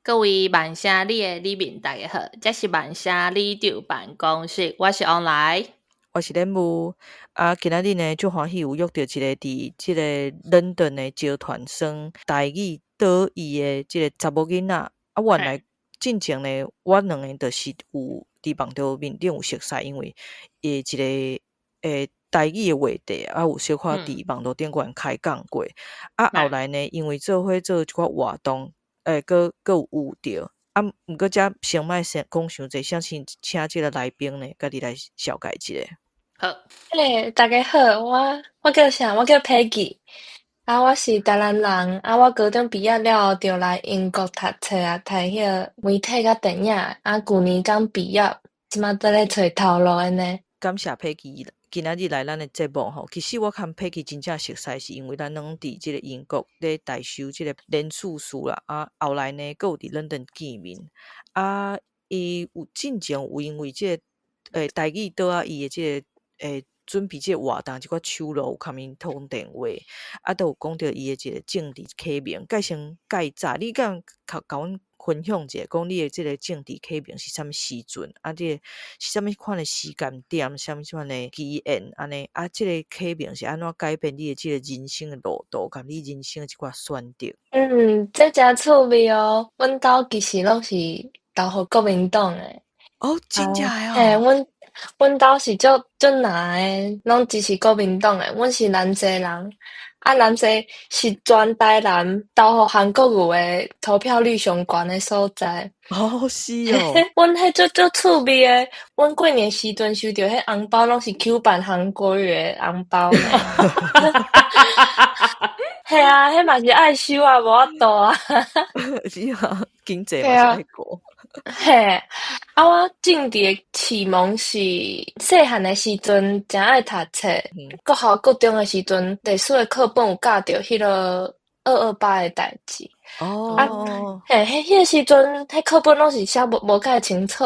各位万声里的里面大家好，这是万声里长办公室，我是 online，我是任务今仔日呢，足欢喜有约到一个伫即个伦敦的招团生台语岛语的即个查某囡仔原来进前呢，我两个就是有伫网络面顶有熟悉，因为一个台语的话题有小可伫网络顶悬开讲过后来呢，因为做伙做一寡活动佫有着毋过则先莫先讲伤济，先请即个来宾呢，家己来小解一下。好，大家好，我叫啥？我叫 Peggy，我是台南人，我高中毕业了后就来英国读册读迄个媒体甲电影，旧年刚毕业，即马在咧找头路安尼。感谢 Peggy 今仔日来咱的节目吼，其实我看 Peggy 真正熟悉，是因为咱拢伫即个英国咧代修即个联署书啦，后来呢，佫有伫伦敦见面伊有进前有因为即个台语岛伊的即个准备即个活动，即寡手路有甲因通电话，都有讲到伊的即个政治启蒙。先介绍，你敢甲阮分享一下，讲你的即个政治启蒙是啥物时阵？即个是啥物款的时间点？啥物款的机缘？安尼即个启蒙是安怎改变你的即个人生的路途，甲你人生的一寡选择？这真趣味哦！阮兜其实拢是投互国民党诶。真正诶阮兜是足难诶，拢支持国民党诶。阮是南济人，南济是全台南投互韩国瑜诶投票率上悬诶所在。是哦。阮迄足趣味诶，阮过年时阵收到迄红包拢是 Q 版韩国瑜诶红包呢。系迄嘛是爱收无法度啊。是啊，经济嘛是爱过。我政治的启蒙是细汉的时阵真爱读册，国校国中的时阵，历史的课本有教到迄个228的代志。迄个时阵，迄课本拢是写无介清楚。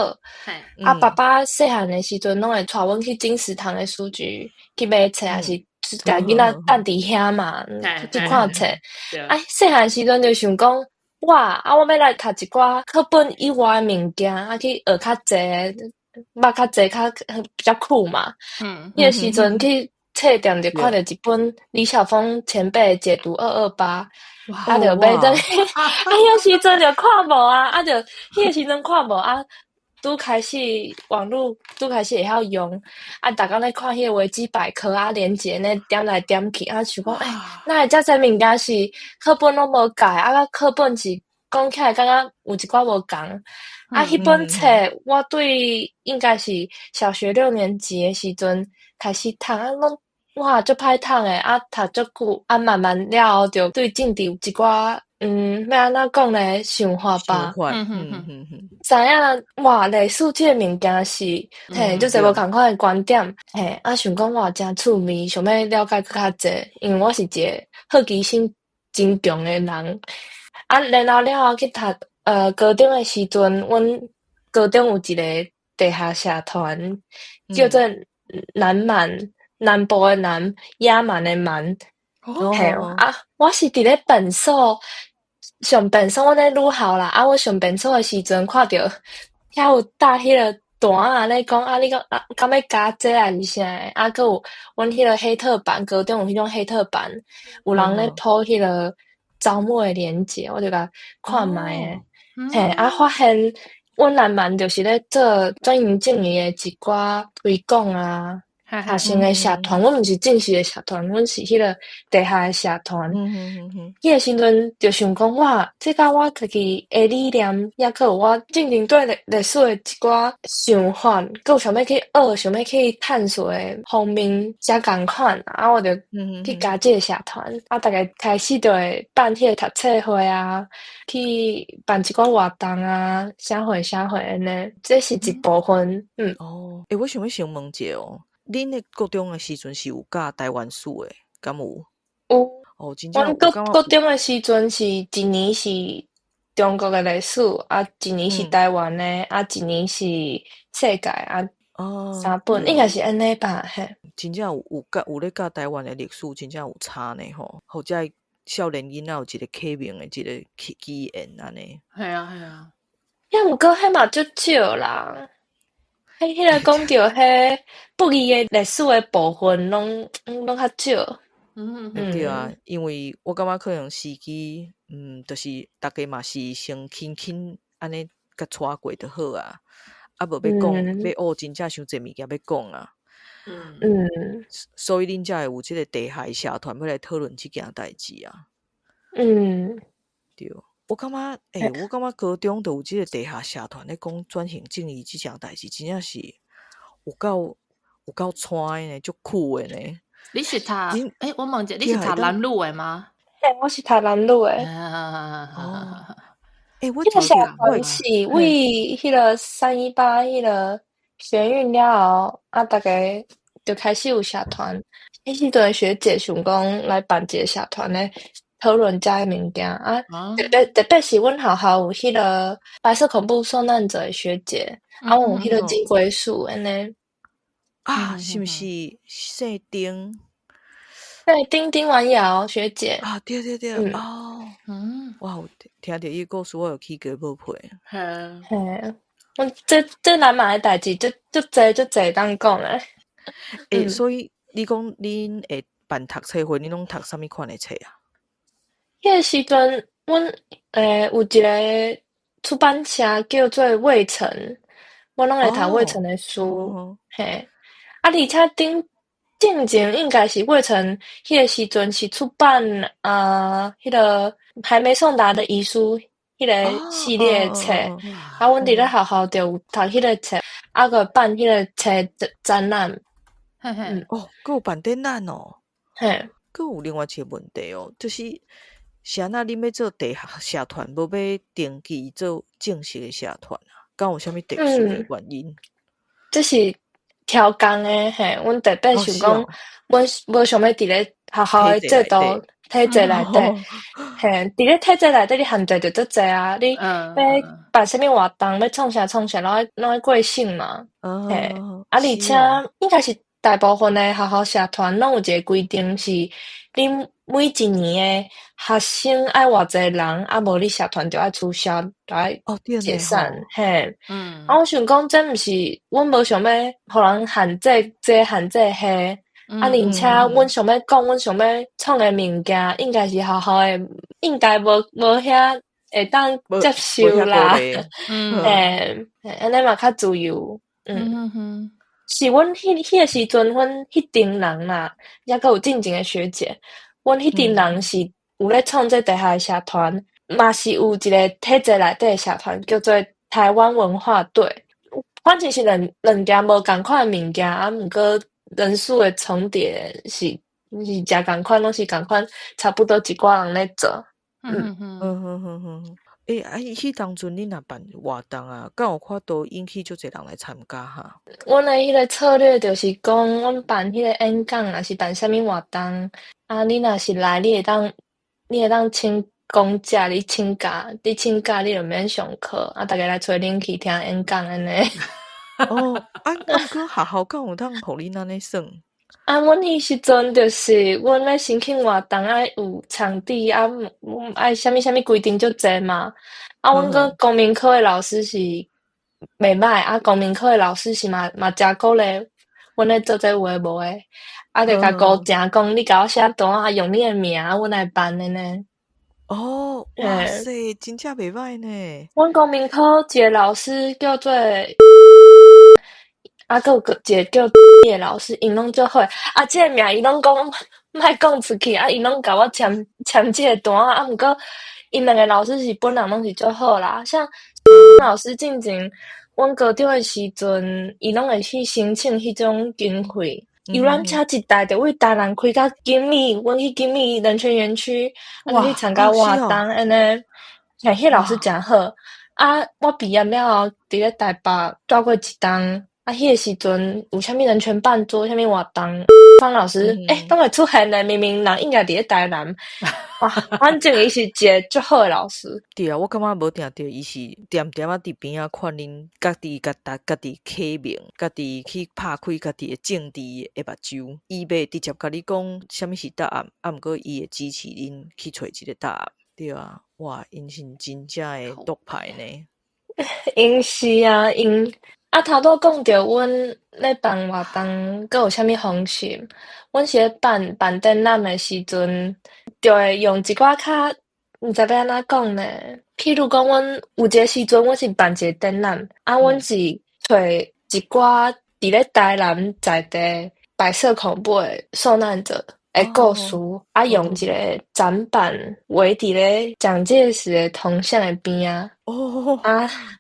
爸爸细汉的时阵，拢会带阮去金石堂的书局去买册，也是甲囡仔等伫遐嘛，去看册。细汉时阵就想讲。我要来读一寡课本以外的物件，去学较济，捌较济，比较酷嘛。迄个时阵去册店就看到一本李晓峰前辈解读228，就买转去。迄个时阵就看无就迄个时阵看无拄开始网络拄开始会晓用，逐工咧看迄个维基百科连结呢点来点去想讲哪会遮侪物件是课本拢无改课本是讲起来感觉有一寡无共。迄本册我对应该是小学6年级的时阵开始读拢足歹读诶读足久慢慢了后就对政治有一寡要安怎讲咧想法吧。知影历史这个物件是足侪无共款的观点想讲真趣味，想要了解更较济，因为我是一个好奇心真强的人。然后去读高中的时阵，阮高中有一个地下社团，叫做南蛮，南部的南，野蛮的蛮。我是伫咧本所。上便所我咧女校啦，我上便所的时阵看到遐有搭迄个单咧讲你讲敢要加这是啥诶？佫有阮迄个黑特版，高中有迄种黑特版，有人咧po迄个招募诶链接，我就甲看卖诶。发现阮南蛮就是咧做转型正义诶一寡推广学生诶社团，阮毋是正式诶社团，阮是迄个地下诶社团。迄个时阵就想讲这甲我家己诶理念，也佫有我正经对历史诶一寡想法，佫有想要去学、想要去探索诶方面，遮共款我就去加这个社团大概开始就会办迄个读册会去办一寡活动社会安尼，这是一部分。我想要先问者恁的高中的时阵是有教台湾史的，敢有？有。真正高中的时阵是一年是中国的历史一年是台湾的一年是世界3本应该是安尼吧。真正有咧教台湾的历史，真正有差呢吼。或者少年囡仔有一个启蒙的一个机缘安尼。系啊系啊，呀，毋过迄嘛足少啦。迄个讲着迄不义的历史的部分，拢较少。对啊，因为我感觉可能时机，就是大家嘛是先轻安尼甲带过就好啊，啊无要讲要学真正伤侪物件要讲啊。所以恁才会有即个地下社团要来讨论即件代志啊。对，我感觉我感觉高中都有即个地下社团咧讲转型正义即件代志，真正是有够惨的呢，足酷的呢。你是读我问者，你是读南路的吗？我是读南路的。我迄个社团是为迄个318迄个学运了后，啊，大家就开始有社团。迄时阵学姐想讲来办一个社团咧，讨论遮的物件啊。特别是阮学校有迄个白色恐怖受难者的学姐，啊，有迄个金龟树安尼。啊，是毋是姓丁？对，丁婉瑶学姐啊，对哦，哇，听到伊故事，我有起鸡毛皮。嘿，这南马的代志，足侪当讲诶。所以你讲恁会办读册会，恁拢读啥物款的册啊？迄个时阵，阮有一个出版社叫做魏晨，我拢会读魏晨的书，嘿，而且正经应该是魏晨迄个时阵是出版迄个还没送达的遗书迄个系列册，啊，阮伫咧学校就有读迄个册，啊个办迄个册展览，还有办展览哦，嘿，还有另外一个问题哦，就是是安那恁要做地下社团，无要登记做正式的社团啊？敢有啥物特殊的原因？这是挑工诶，嘿，阮特别想讲，阮无想要伫咧学校诶制度体制内底，嘿，伫咧体制内底，你限制着足侪啊！你要办啥物活动，要创啥，拢要过省嘛，嘿，而且应该是大部分诶学校社团拢有一个规定是，恁每一年诶学生爱偌济人，啊无你社团就爱取消，就爱解散，嘿，啊，我想讲，这毋是阮无想要互人限制这限制迄，啊，而且阮想要讲，阮想要创诶物件，应该是学校诶，应该无遐会当接受啦，安尼嘛较自由，是阮迄个时阵，阮迄群人啦，抑阁有正经诶学姐，阮迄群人是有咧创这地下社团，嘛是有一个体制内底诶社团，叫做台湾文化队。反正是两件无共款诶物件，啊，毋过人数诶重叠是诚共款，拢是共款，差不多一寡人咧做。迄当阵恁若办活动啊，敢有看到引起足侪人来参加哈？阮诶迄个策略就是讲，阮办迄个演讲，若是办啥物活动，啊，你若是来，你会当请公假，你请假，你就免上课，啊，逐个来找恁去听演讲安尼。毋过学校敢有通互恁安尼算？啊，阮迄时阵就是阮咧申请活动爱有场地，啊，爱啥物规定足侪嘛。啊，阮个公民科诶老师是袂歹，啊，公民科诶老师是嘛诚鼓励阮咧做这有诶无诶，啊，就甲鼓正讲，你甲我写单啊，用你诶名，阮来办诶呢。哇塞，真正袂歹呢。阮公民科一个老师叫做。啊，佫有一个叫的老师，因拢足好。啊，即个名伊拢讲莫讲出去，啊，因拢甲我签即个单。啊，毋过因两个老师是本人拢是足好啦。像老师进前，阮高中诶时阵，伊拢会去申请迄种经费。游览车一台就为台南开到金米，阮去金米人权园区，啊，去参加活动安尼。迄老师诚好。啊，我毕业了后，伫咧台北住过一冬。啊，迄个时阵有啥物人权办桌，啥物活动，方老师，拢会出现的，明明人应该伫咧台南，哇，反正伊是一个足好的老师。对啊，我感觉无定着，伊是点点啊伫边啊看恁家己家己启明，家己去拍开家己的政治的目睭，伊袂直接甲你讲啥物是答案，啊，毋过伊会支持恁去找一个答案。对啊，哇，因是真正的独派呢。因是啊，因头拄讲着阮咧办活动，阁有啥物方式？阮是咧办展览的时阵，就会用一寡较毋知要安怎讲呢？譬如讲，阮有一个时阵，阮是办一个展览，阮是找一寡伫咧台南在地白色恐怖的受难者的故事，用一个展板围伫咧蒋介石的铜像的边啊。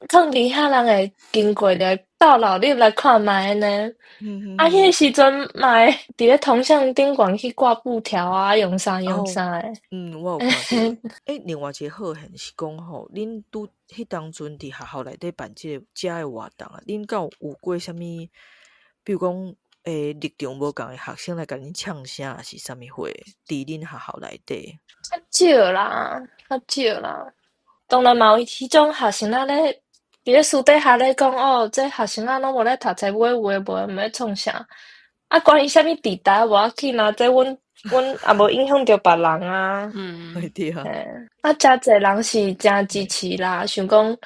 放伫遐人会经过着倒老入来看卖呢。迄个时阵嘛会伫咧铜像顶悬去挂布条啊，用啥的。我有看到。另外一个好现是讲吼，恁拄迄当阵伫学校内底办即个遮的活动啊，恁敢有过啥物？比如讲，立场无共的学生来甲恁呛声，还是啥物货？伫恁学校内底？较少啦。当然嘛有迄种学生仔咧，伫咧私底下咧讲这学生仔拢无咧读册，有诶无咧创啥？关于啥物地带无要紧啊，这阮也无影响着别人啊。对啊。诚侪人是诚支持啦，想讲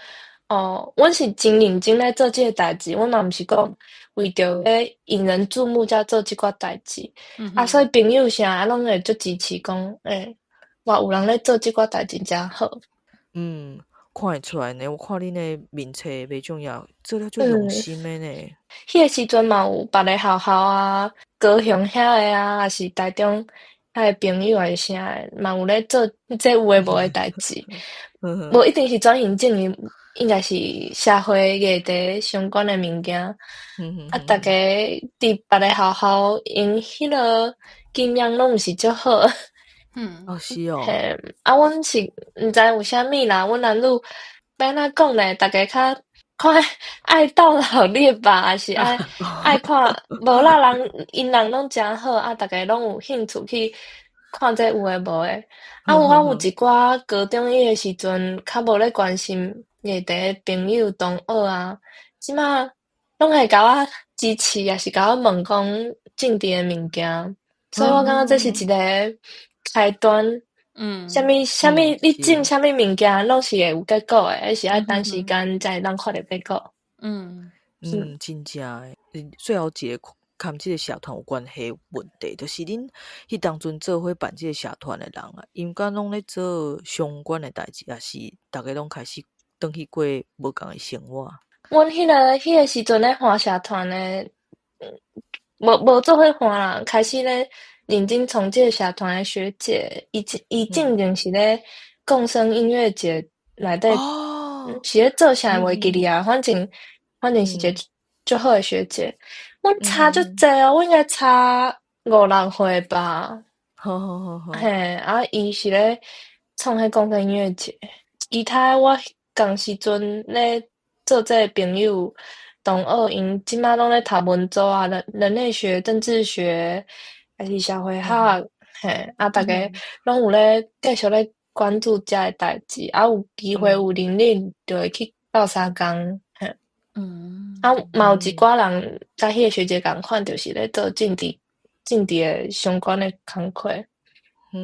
阮是真认真咧做即个代志，阮嘛毋是讲为着咧引人注目才做即寡代志。所以朋友啥拢会足支持讲，哇，有人咧做即寡代志诚好。看会出来呢，我看恁的面册袂重要，做了足用心的呢。迄个时阵嘛有别个学校啊，高雄遐的啊，还是台中遐的朋友还是啥的，嘛有咧做这有诶无诶代志。无一定是转型正义，应该是社会议题相关的物件。大家伫别个学校用迄个经验拢毋是足好。是哦。阮是毋知有啥物啦，阮男女要安怎讲呢？大家较看爱斗闹热吧，还是爱看无啦人因人拢诚好，大家拢有兴趣去看这有诶无诶。我有一寡高中迄个时阵较无咧关心议题诶朋友同学啊，即马拢会甲我支持，也是甲我问讲政治诶物件，所以我感觉这是一个开端。啥物你种啥物物件，拢是会有结果诶，还是爱等时间才会当看到结果。真正诶，最后一个跟即个社团有关系问题，就是恁迄当阵做伙办即个社团诶人啊，因敢拢咧做相关诶代志，也是逐个拢开始转去过无共诶生活。阮迄个时阵咧换社团诶，无做伙换啦，开始咧认真从即个社团诶学姐，伊正经是咧共生音乐节内底，是咧做啥袂记哩啊？反正是一个足好诶学姐。阮差足济哦，阮应该差5-6岁吧。伊是咧创迄共生音乐节，其他我共时阵咧做这朋友同学，因即马拢咧读文组啊，人类学、政治学，还是社会学，大家拢有咧继续咧关注遮诶代志，有机会有能力就会去斗相共。嘛有一寡人甲迄个学姐共款，就是咧做政治诶相关诶工课，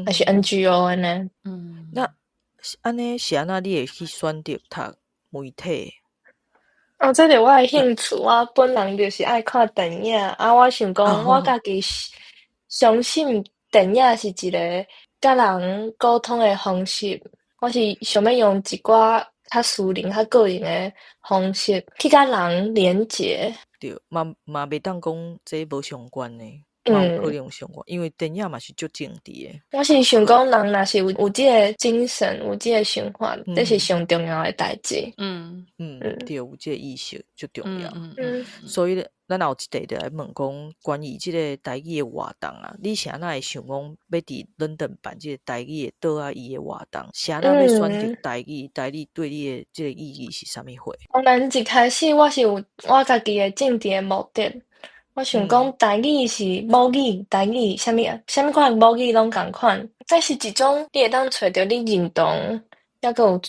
还是 NGO 诶呢。那安尼是安怎你会去选择读媒体？这是我诶兴趣，我本人就是爱看电影，我想讲我家己相信电影是一个甲人沟通诶方式，我是想要用一寡较私人、较个人诶方式去甲人连结。对，嘛袂当讲这无相关呢。嘛有可能有相关，因为电影嘛是足政治诶。我是想讲，人若是有即个精神，有即个想法，这是上重要诶代志。对，有即个意识足重要。所以咱也有一题就来问讲，关于即个台语诶活动啊，你是安怎会想讲要伫伦敦办即个台语诶倒啊伊诶活动？是安怎要选择台语？台语对你诶即个意义是啥物货？当然一开始我是有我家己诶政治诶目的。我想讲台语是母语，台语啥物款母语拢共款，这是一种你会当找着你认同，抑个有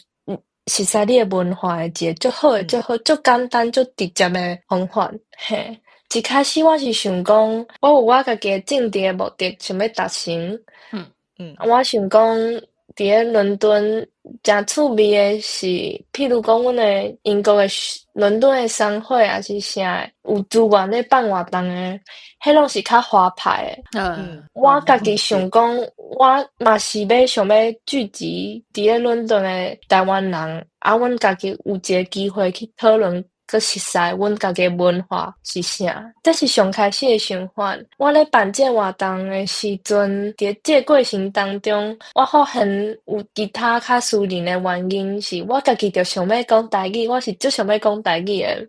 熟悉你的文化的一个足好诶、足好、足简单、足直接诶方法。嘿，一开始我是想讲，我有我家己诶政治诶目的想要达成。我想讲，伫咧伦敦诚趣味诶是，譬如讲，阮诶英国诶伦敦诶商会，还是啥有资源咧办活动诶，迄拢是较花牌诶。我家己想讲，我嘛是想要聚集伫咧伦敦诶台湾人，阮家己有一个机会去讨论。佮熟悉阮家己文化是啥，这是上开始的想法。我咧办这活动的时阵，伫这过程当中，我发现有其他较私人的原因，是我家己就想要讲台语，我是足想要讲台语的。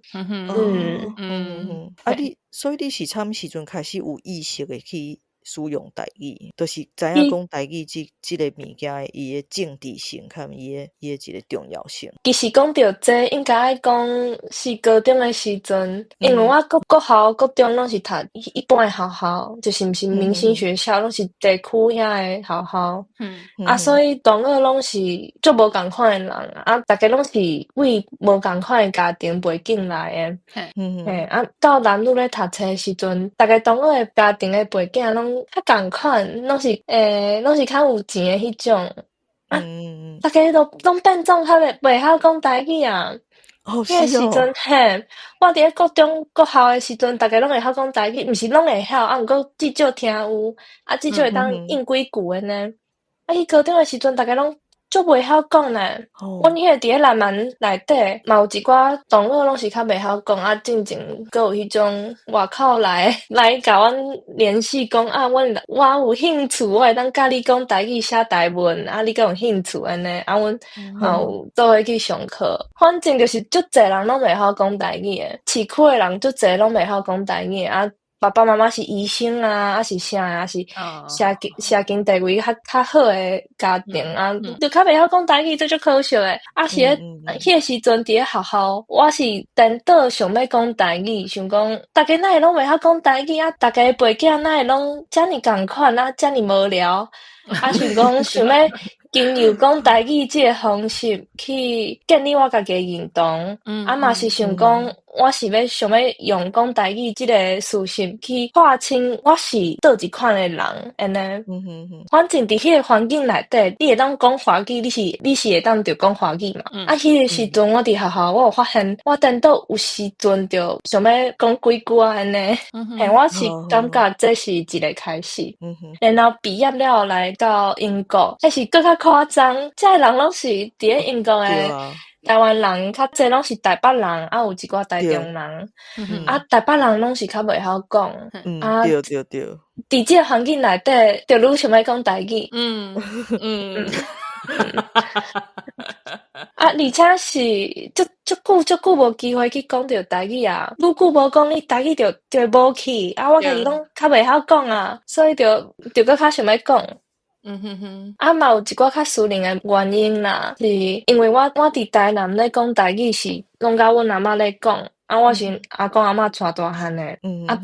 所以你是啥物时阵开始有意识的去使用台语，就是知影讲台语即个物件伊的政治性，甲伊的一个重要性。其实讲到这，应该爱讲是高中的时阵，因为我国校、国中拢是读一般的学校，就是毋是明星学校，拢是地区遐的学校。所以同学拢是足无共款的人，大家拢是为无共款的家庭背景来的。到南女咧读册的时阵，大家同学的家庭的背景拢较共款，拢是较有钱的迄种。大家拢变种较袂晓讲台语啊！迄个时阵，我伫咧国中、国校的时阵，大家拢会晓讲台语，毋是拢会晓，毋过至少听有，至少会当应几句的呢。去高中的时阵，大家拢足袂晓讲呢。阮迄个伫咧南蛮内底，嘛有一寡同学拢是较袂晓讲，进前阁有迄种外口来甲阮联系讲我有兴趣，我会当甲你讲台语写台文，你敢有兴趣安尼？阮嘛有做伙去上课。反正就是足侪人拢袂晓讲台语的，市区的人足侪拢袂晓讲台语爸爸妈妈是医生还是啥是社经地位较好的家庭就较袂晓讲台语，这就可惜诶。是迄个时阵伫咧学校，我是颠倒想要讲台语，想讲大家哪会拢袂晓讲台语大家的背景哪会拢遮尔共款遮尔无聊想讲想要经由讲台语这个方式去建立我家己的认同，嘛是想讲我是想要用讲台语这个事实去划清我是倒一款的人，安尼。反正伫迄个环境内底，你会当讲华语，你是会当着讲华语嘛？迄个时阵我伫学校，我有发现我颠倒有时阵着想要讲几句安尼。我是感觉这是一个开始。然后毕业了来到英国，迄是更较夸张，这人拢是伫咧英国诶。台湾人较济拢是台北人，有一寡台中人，台北人拢是较袂晓讲，对。伫这个环境内底，就愈想要讲台语，而且是足久无机会去讲着台语愈久无讲，你台语就无去，我家己拢较袂晓讲所以就搁较想要讲。嘛有一寡较私人的原因啦，是因为我伫台南咧讲台语是拢甲阮阿嬷咧讲，我是阿公阿嬷带大汉的，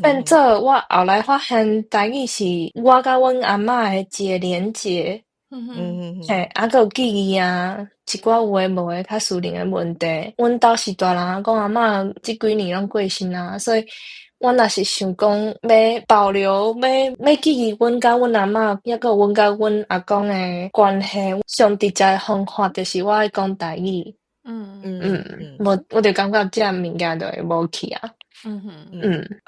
变做我后来发现台语是我甲阮阿嬷的一个连结，还有记忆一寡有诶无诶较私人诶问题，阮兜是大人阿公阿嬷即几年拢过身所以。我若是想讲要保留，要记忆阮甲阮阿嬷，抑个阮甲阮阿公诶关系，上直接诶方法就是我爱讲台语。我就感觉这物件就会无去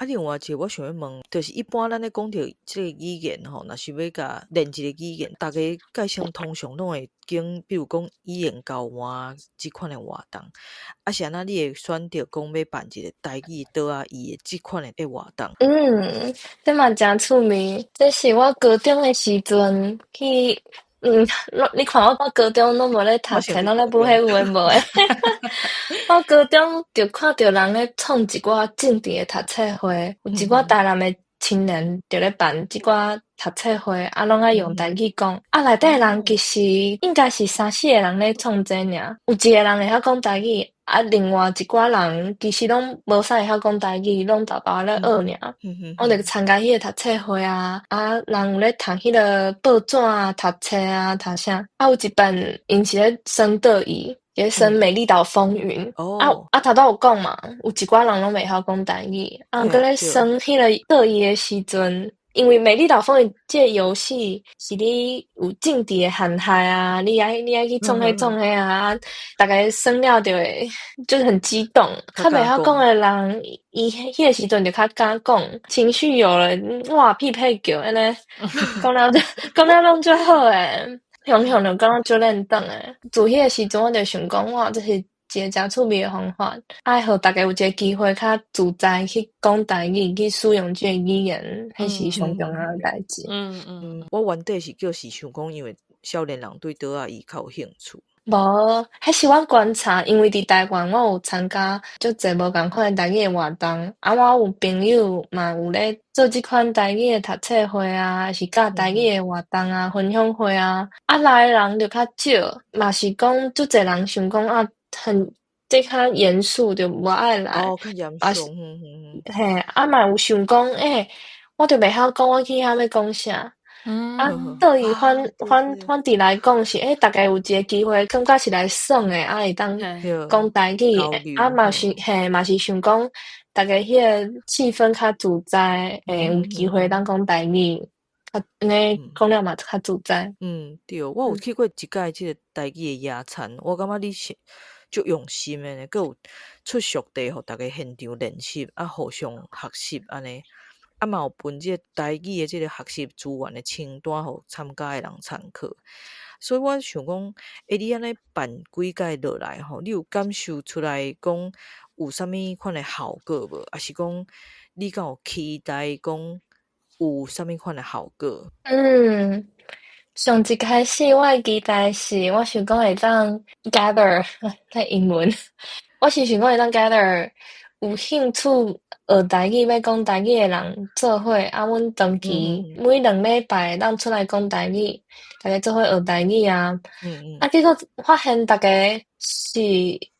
另外一个我想要问，就是一般咱咧讲到这个语言若是要甲练一个语言，大家介相通常拢会经，比如讲语言交换即款的活动，是安那你会选择讲要办一个台语岛语的即款的活动？这嘛真趣味，这是我高中的时阵去。你看我高中拢无咧读册，拢咧补迄有诶无诶。我高中就看到人咧创一寡政治诶读册会，有一寡台南诶青年就咧办即寡读册会，拢爱用台语讲。内底人其实应该是3-4个人咧创这尔，有一个人会晓讲台语，啊，另外一寡人其实拢无啥会晓讲台语，拢豆豆咧学尔。我就参加迄个读册会啊，人有咧读迄个报纸啊、读册啊、读啥。有一本因是咧升德语，咧升美丽岛风云。头拄有讲嘛，有一寡人拢袂晓讲台语，搁咧升迄个德语的时阵。因为美丽岛风云这个游戏是你有境地的航海啊，你爱去创迄啊，大概算了就会就是很激动。较袂晓讲的人，伊迄个时阵就较敢讲，情绪有了，哇匹配叫安尼，讲了拢就好诶，雄雄就讲就认同诶。自迄个时阵我就想讲，哇，这是一个真趣味的方法，爱互大家有一个机会较自在去讲台语，去使用这个语言，迄是上重要的代志。我原底是想讲，因为少年人对倒仔伊较有兴趣。无，迄是我观察，因为伫台湾我有参加足侪无共款台语的活动，我有朋友嘛有咧做即款台语的读册会啊，是教台语的活动啊、分享会啊，来的人就较少，嘛是讲足侪人想讲这较严肃就无爱来。较严肃，嘿，嘛有想讲，我就袂晓讲，我去遐要讲啥。对于反伫来讲是，大家有一个机会，感觉是来耍诶，会当讲台语，嘛是想讲，大家迄个气氛较自在，有机会当讲台语，安尼讲了嘛较自在。对，我有去过一届即个台语诶野餐，我感觉你是足用心诶呢，佮有出属地互大家现场练习，互相学习安尼。嘛有分即个台语的即个学习资源的清单，互参加的人参考。所以我想讲，你安尼办几届落来吼，你有感受出来讲有啥物款的效果无？还是讲你敢有期待讲有啥物款的效果？上一开始我的期待是，我想讲会当 gather 在英文，我是想讲会当 gather 有兴趣学台语要讲台语的人做伙，阮长期每2礼拜当出来讲台语，大家做伙学台语啊。结果发现大家是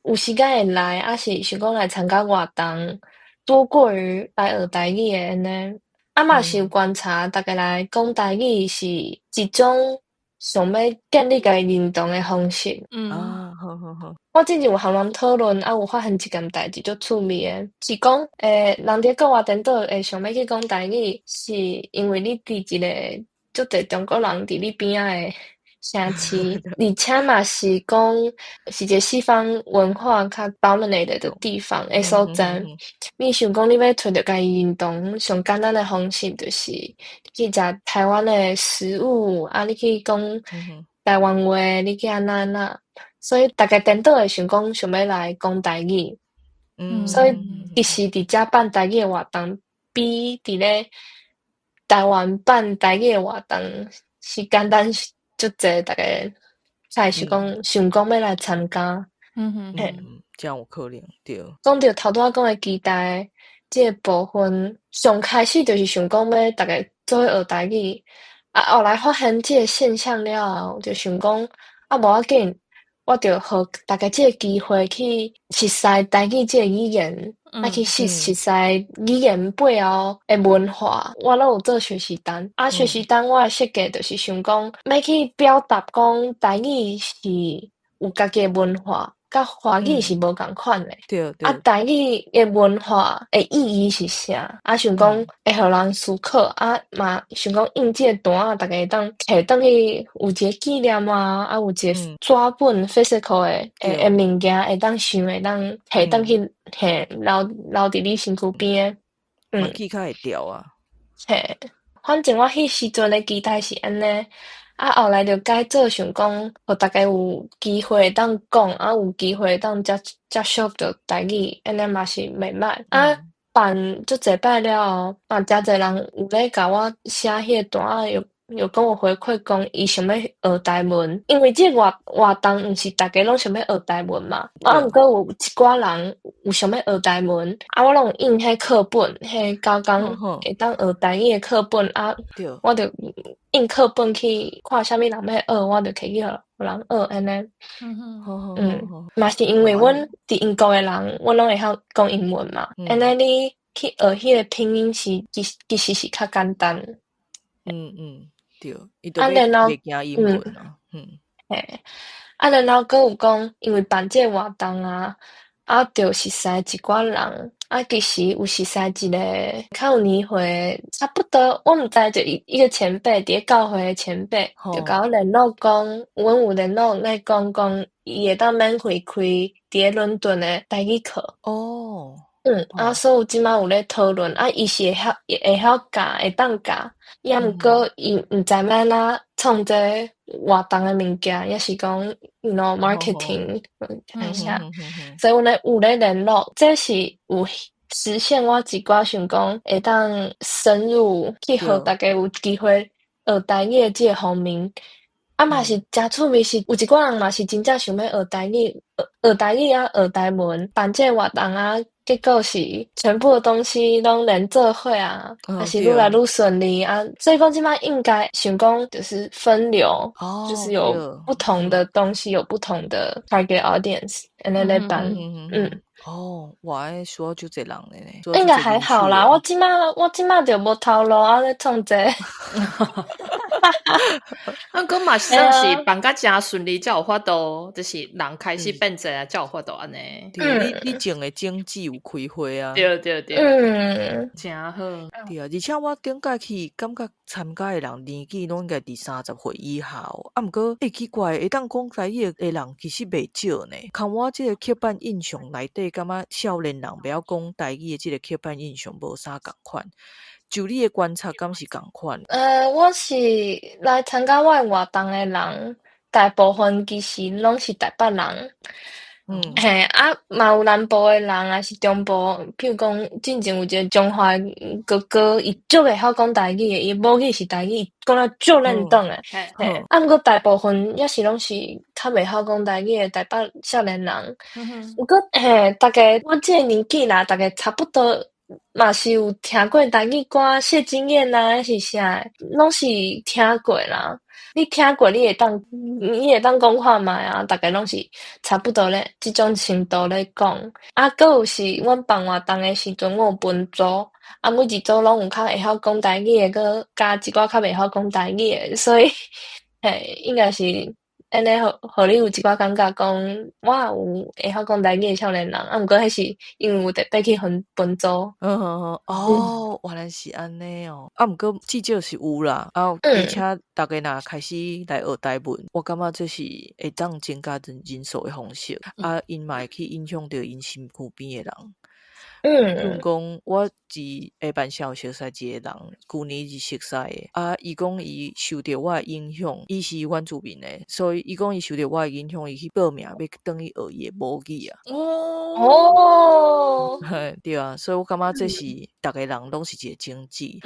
有时间会来，是想讲来参加活动，多过于来学台语的安尼。嘛是有观察，大家来讲台语是一种想要建立家己认同的方式。好。我之前有和人讨论，有发现一件代志足趣味的，是讲，人伫国外颠倒会想要去讲台语，是因为你伫一个足侪中国人伫你边仔的城市，而且嘛是讲是一个西方文化较 dominated 的地方的所在。你想讲你要找到家己认同，上简单的方式就是去食台湾的食物，你去讲台湾话，你去安那。所以大家颠倒会想讲想要来讲台语。所以其实伫遮办台语的活动，比伫咧台湾办台语的活动是简单足侪，大家才是讲想讲要来参加。这样有可能对。讲到头拄仔讲的期待，这个部分上开始就是想讲要大家做伙学台语，后来发现这个现象了后，就想讲无要紧，我就互大家这个机会去熟悉台语这个语言，去熟悉语言背后的文化。我拢有做学习单，学习单我的设计就是想讲，要去表达讲台语是有家己的文化。甲华语是无共款的，对。台语的文化的意义是啥？想讲会互人思考，嘛想讲用这个单大家会当摕转去有一个纪念啊，有一个纸本 physical 的物件会当想会当摕转去留伫你身躯边嘛记较会掉啊。反正我迄时阵的期待是安尼。后来就改做想讲，互大家有机会当讲，有机会当接触到台语，安尼嘛是袂歹。办足侪摆了后，诚侪人有咧甲我写迄个单有跟我回馈讲，伊想要学台文，因为这个活动毋是大家拢想要学台文嘛。毋过有一寡人有想要学台文，我拢印迄课本，迄9工会当学台语的课本我就印课本去看啥物人要学，我就摕去互人学安尼。嘛是因为阮伫英国诶人，阮拢会晓讲英文嘛，安尼你去学迄个拼音是其实是较简单。对，伊就袂惊英文啊。嘿，然后佫有讲，因为办这活动啊，着熟悉一寡人，其实有熟悉一个较有年岁，差不多我毋知就一个前辈，伫咧教会诶前辈，就甲我联络讲，阮有联络来讲，伊会当免费开伫咧伦敦诶台语课。所以即摆有咧讨论，伊是会晓教，会当教，抑毋过伊毋知要安怎创这活动诶物件，抑是讲marketing 看下，所以阮有咧联络，这是有实现我一寡想讲会当深入去互大家有机会学台语诶即个方面。嘛是诚趣味，是有一寡人嘛是真正想要学台语，学台语学台文，办这活动结果是全部的东西拢连做伙还是愈来愈顺利所以讲即摆应该想讲就是分流，就是有不同的东西，有不同的 target audience， 安尼来办。哇，需要就这人咧，应该还好啦。我即摆就无头路咧创这。佫嘛是算是办甲诚顺利，才有法度，就是人开始变济才有法度安尼。你种诶经济有开花啊？对，诚好。对而且我顶届去感觉参加诶人年纪拢应该伫30岁以下，毋过奇怪，会当讲台语诶人其实袂少呢。看我即个刻板印象内底，感觉少年人袂晓讲台语诶即个刻板印象无啥共款。就你的观察，敢是共款？我是来参加我活动的人，大部分其实拢是台北人。嘛有南部的人，还是中部，譬如讲，之前有一个中华哥哥，伊足会晓讲台语的，伊母语是台语，讲了足认同的。毋过大部分也是拢是较袂晓讲台语的台北少年人。毋过大概我这个年纪啦，大概差不多。嘛是有听过台语歌，谢金燕还是啥，拢是听过啦。你听过，你会当讲看卖大概拢是差不多咧，即种程度咧讲。佫有是阮办活动的时阵，我有分组，每一组拢有较会晓讲台语的，佫加一寡较袂晓讲台语的，所以应该是。安尼，互你有一寡感觉讲，我有会晓讲台语的少年人，毋过迄是因为有特别去分组。原来是安尼哦。毋过至少是有啦。而且大家若开始来学台文，我感觉这是会当增加人数的方式。因嘛会去影响到因身躯边的人。比如讲，我伫下班时有熟悉一个人，旧年是熟悉的。伊讲伊受到我的影响，伊是原住民的，所以伊讲伊受到我的影响，伊去报名要等于学伊的母语对所以我感觉这是逐个人拢是一个经济。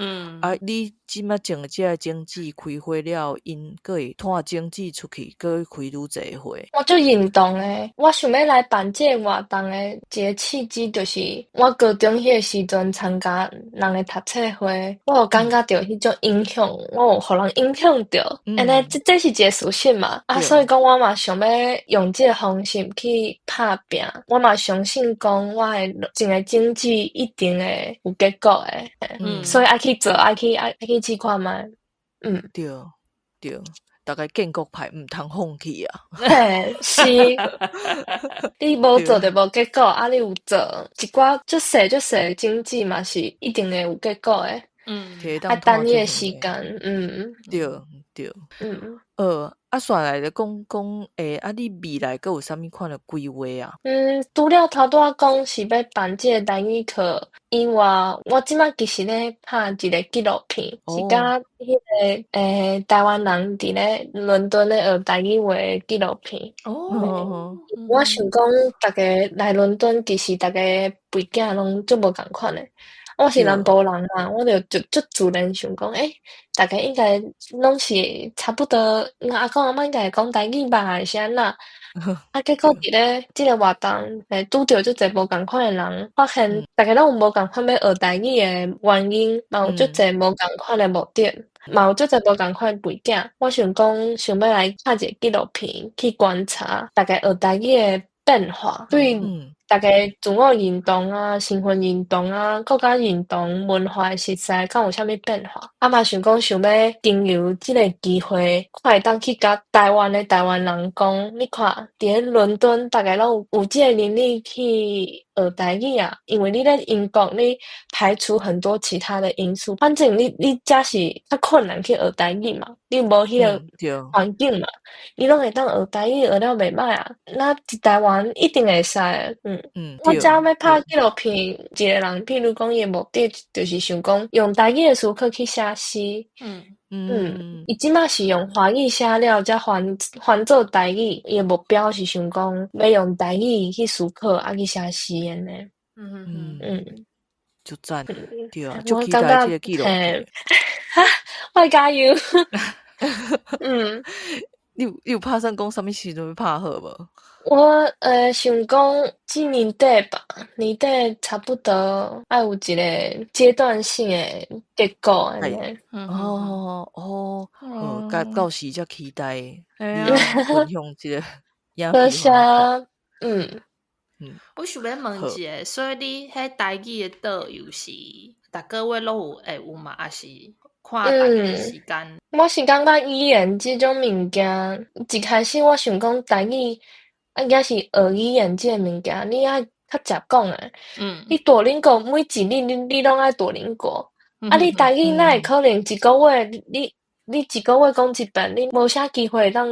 你即摆种的这个经济开花了，因佫会拖经济出去，佫会开愈侪花。我就认同诶，我想要来办这活动诶一个契机，就是我高中迄个时阵参加人诶读册会，我有感觉到迄种影响，我有互人影响到。安尼这是一个事实嘛？所以讲我嘛想要用这个方式去拍拼，我嘛相信讲我诶整个经济一定会有结果诶。所以爱去做，爱去试看卖。对，大概建国派毋通放弃啊。是，你无做就无结果，你有做一寡足细的经济嘛，是一定会有结果诶。等你的时间。对。煞来咧讲，你未来佫有啥物款的规划啊？除了头拄讲是要办这个台语课以外，我即摆其实咧拍一个纪录片，是甲迄个台湾人伫咧伦敦咧学台语话的纪录片。我想讲，逐个来伦敦，其实逐个背景拢足无共款诶。我是南部人嘛，我就自然想讲，大家应该拢是差不多，阿公阿嬷应该会讲台语吧，还是安那？结果伫咧即个活动，拄着足侪无共款诶人，发现大家拢有无共款要学台语诶原因，嘛有足侪无共款诶目的，嘛有足侪无共款诶背景。我想讲，想要来拍一个纪录片，去观察大家学台语诶变化，对大家自我认同啊、身份认同啊、国家认同、文化诶实在，敢有啥物变化？嘛想讲，想要经由即个机会，看会当去甲台湾诶台湾人讲，你看伫咧伦敦，大家拢有即个能力去学台语啊，因为你咧英国，你排除很多其他的因素，反正你遮是较困难去学台语嘛，你无迄个环境嘛，你拢会当学台语学了袂歹啊，那伫台湾一定会使。我遮要拍纪录片，一个人，譬如讲伊诶目的就是想讲用台语诶词课去写诗。伊即马是用华语写了，才翻做台语。伊诶目标是想讲要用台语去思考，啊去写诗安尼。就赞，对啊，就期待这个纪录片。我加油。你有拍算讲啥物时阵要拍好无？我想讲今年底吧，年底差不多爱有一个阶段性的结果安尼。到时才期待你分享这个影片。多谢。我想要问一下，所以你迄台语的导游是逐个月拢有嘛？还是看大家时间？我是感觉语言这种物件，一开始我想讲台语。应该是学语言这个物件，你爱较直讲诶。你大邻国每一日你拢爱大邻国，你台语哪会可能一个月你一个月讲一遍，你无啥机会当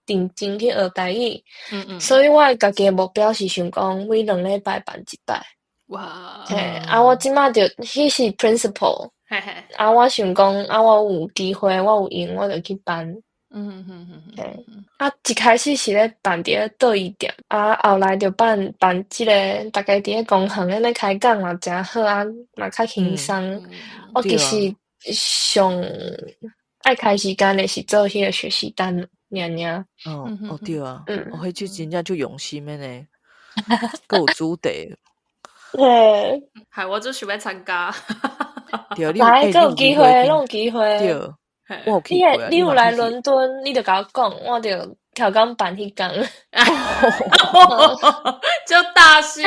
认真去学台语。所以我家己诶目标是想讲每2礼拜办一摆。哇！我即马就迄是 principle。我想讲我有机会，我有闲，我就去办。一开始是咧办伫咧倒一点，后来就办即个大家伫咧公园安尼开讲嘛，诚好啊，嘛较轻松。我其实上爱开时间的是做迄个学习单尔。对啊，迄就真正就用心的呢，还有主题。系我就想要参加。来，还有机会，拢有机会。对。我有去过啊！你有来伦敦，你就甲我讲，我就调工办迄工。就大师。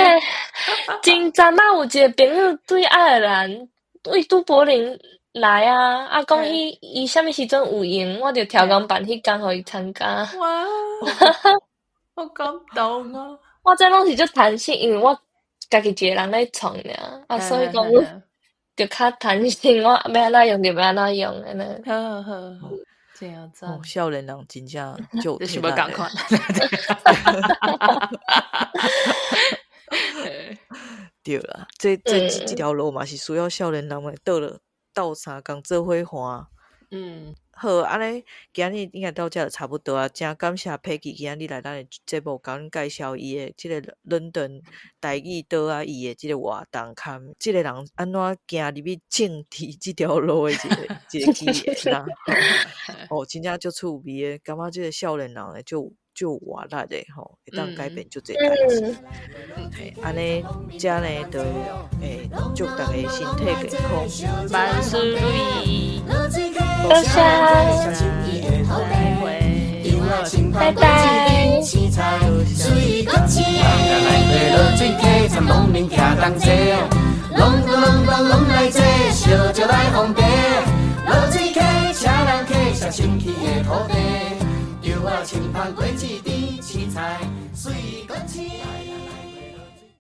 真昨晚有一个朋友对爱尔兰，对都柏林来啊！讲伊啥物时阵有闲，我就调工办迄工，互伊参加。哇！好感动啊！我这拢是足弹性，因为我家己一个人咧创尔，所以讲。就较弹性，我要安怎用就要安怎用安尼。好，这样子。少年人真正就是无共款。对啦，这条路嘛是需要少年人诶，斗相共做伙欢。好，安尼今日应该到这就差不多啊！真感谢佩奇今日来咱的节目，甲阮介绍伊的即个伦敦台语岛啊，伊的即个活动看，即个人安怎行入去政治即条路的一个机缘啦。真正足趣味的，感觉即个少年人的就活力的吼，会当改变足侪代志。安尼遮呢，就祝大家身体健康，万事如意。多谢，拜拜。水国市，来对落水客，参农民行同齐哦，拢来坐，烧酒来烘茶。落水客，请人客，上清气的土地，稻仔青芳过一池，青菜水国市。